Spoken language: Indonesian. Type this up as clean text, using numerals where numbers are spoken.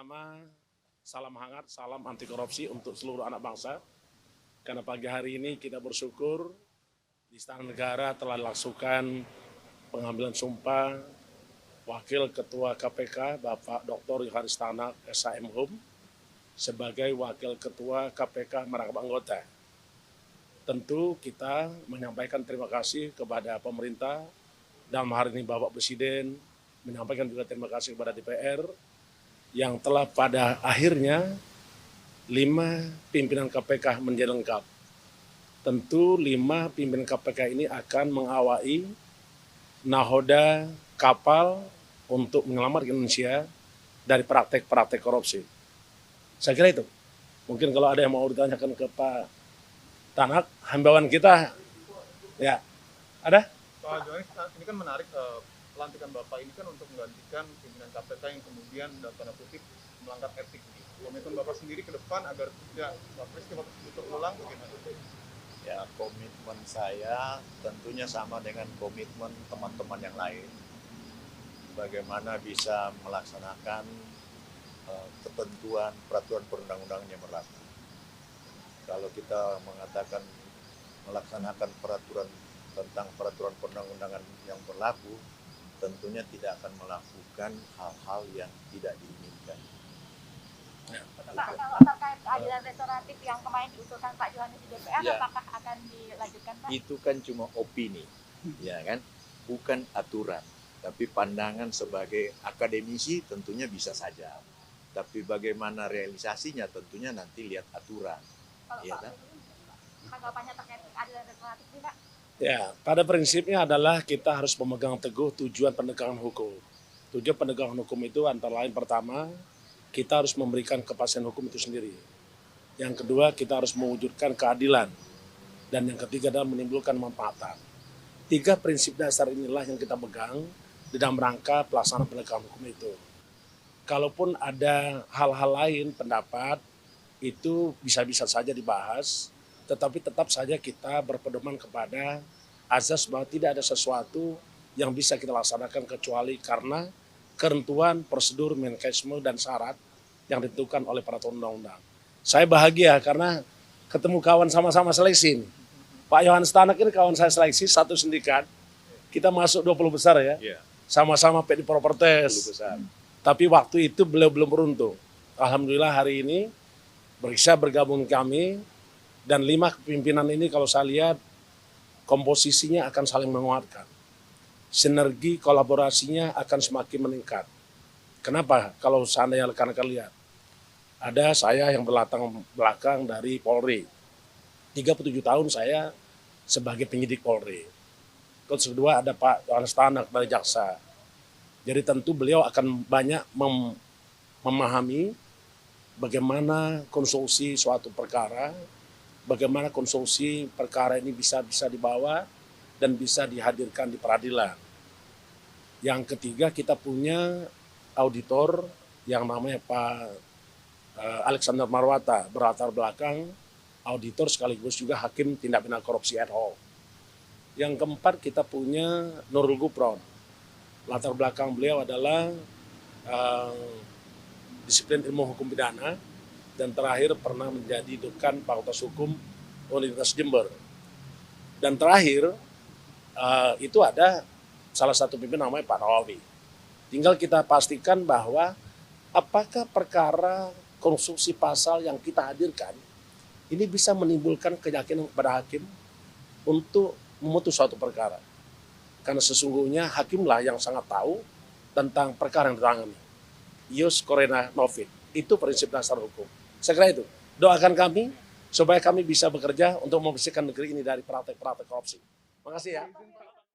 Pertama-tama, salam hangat, salam anti korupsi untuk seluruh anak bangsa. Karena pagi hari ini kita bersyukur di Istana Negara telah dilangsungkan pengambilan sumpah Wakil Ketua KPK Bapak Dr. Yohanes Tanak SHM sebagai Wakil Ketua KPK merangkap anggota. Tentu kita menyampaikan terima kasih kepada pemerintah, dalam hari ini Bapak Presiden, menyampaikan juga terima kasih kepada DPR yang telah pada akhirnya 5 pimpinan KPK menjadi lengkap. Tentu 5 pimpinan KPK ini akan mengawai nahoda kapal untuk menyelamatkan Indonesia dari praktek-praktek korupsi. Saya kira itu. Mungkin kalau ada yang mau ditanyakan ke Pak Tanak, himbauan kita, ya ada? Pak Johanes, ini kan menarik, pelantikan Bapak ini kan untuk menggantikan pimpinan KPK yang kemudian dalam tanda kutip melanggar etik. Komitmen Bapak sendiri ke depan agar tidak peristiwa tersebut terulang bagaimana? Ya, komitmen saya tentunya sama dengan komitmen teman-teman yang lain. Bagaimana bisa melaksanakan ketentuan peraturan perundang-undangan yang berlaku. Kalau kita mengatakan melaksanakan peraturan tentang peraturan perundang-undangan yang berlaku, tentunya tidak akan melakukan hal-hal yang tidak diinginkan. Pak, kalau terkait keadilan restoratif yang kemarin diusulkan Pak Johanes di DPR, ya, apakah akan dilanjutkan, Pak? Itu kan cuma opini, ya kan, bukan aturan. Tapi pandangan sebagai akademisi tentunya bisa saja. Tapi bagaimana realisasinya tentunya nanti lihat aturan. Kalau Ya, Pak, kan? tanggapannya terkait keadilan restoratif ini, Pak? Ya, pada prinsipnya adalah kita harus memegang teguh tujuan penegakan hukum. Tujuan penegakan hukum itu antara lain pertama, kita harus memberikan kepastian hukum itu sendiri. Yang kedua, kita harus mewujudkan keadilan. Dan yang ketiga adalah menimbulkan manfaatan. 3 prinsip dasar inilah yang kita pegang di dalam rangka pelaksanaan penegakan hukum itu. Kalaupun ada hal-hal lain pendapat, itu bisa-bisa saja dibahas, tetapi tetap saja kita berpedoman kepada azas bahwa tidak ada sesuatu yang bisa kita laksanakan kecuali karena ketentuan, prosedur, mekanisme, dan syarat yang ditentukan oleh peraturan undang-undang. Saya bahagia karena ketemu kawan sama-sama seleksi ini. Pak Yohanes Tanak ini kawan saya seleksi, satu sindikat. Kita masuk 20 besar ya, sama-sama PD Properties. Tapi waktu itu beliau belum beruntung. Alhamdulillah hari ini bisa bergabung kami, dan 5 kepimpinan ini kalau saya lihat komposisinya akan saling menguatkan. Sinergi kolaborasinya akan semakin meningkat. Kenapa? Kalau seandainya rekan-rekan lihat, ada saya yang berlatar belakang dari Polri. 37 tahun saya sebagai penyidik Polri. Terus kedua ada Pak Yohanes Tanak dari Jaksa. Jadi tentu beliau akan banyak memahami bagaimana konstruksi suatu perkara, bagaimana konstruksi perkara ini bisa dibawa dan bisa dihadirkan di peradilan. Yang ketiga, kita punya auditor yang namanya Pak Alexander Marwata, berlatar belakang auditor sekaligus juga hakim tindak pidana korupsi ad hoc. Yang keempat, kita punya Nurul Gufron. Latar belakang beliau adalah disiplin ilmu hukum pidana, dan terakhir pernah menjadi dekan Fakultas Hukum Universitas Jember. Dan terakhir itu ada salah satu pimpinan namanya Pak Nawawi. Tinggal kita pastikan bahwa apakah perkara konstruksi pasal yang kita hadirkan ini bisa menimbulkan keyakinan kepada hakim untuk memutus suatu perkara. Karena sesungguhnya hakimlah yang sangat tahu tentang perkara yang ditangani. Ius Corena Novit. Itu prinsip dasar hukum. Saya kira itu. Doakan kami supaya kami bisa bekerja untuk membersihkan negeri ini dari praktek-praktek korupsi. Makasih ya.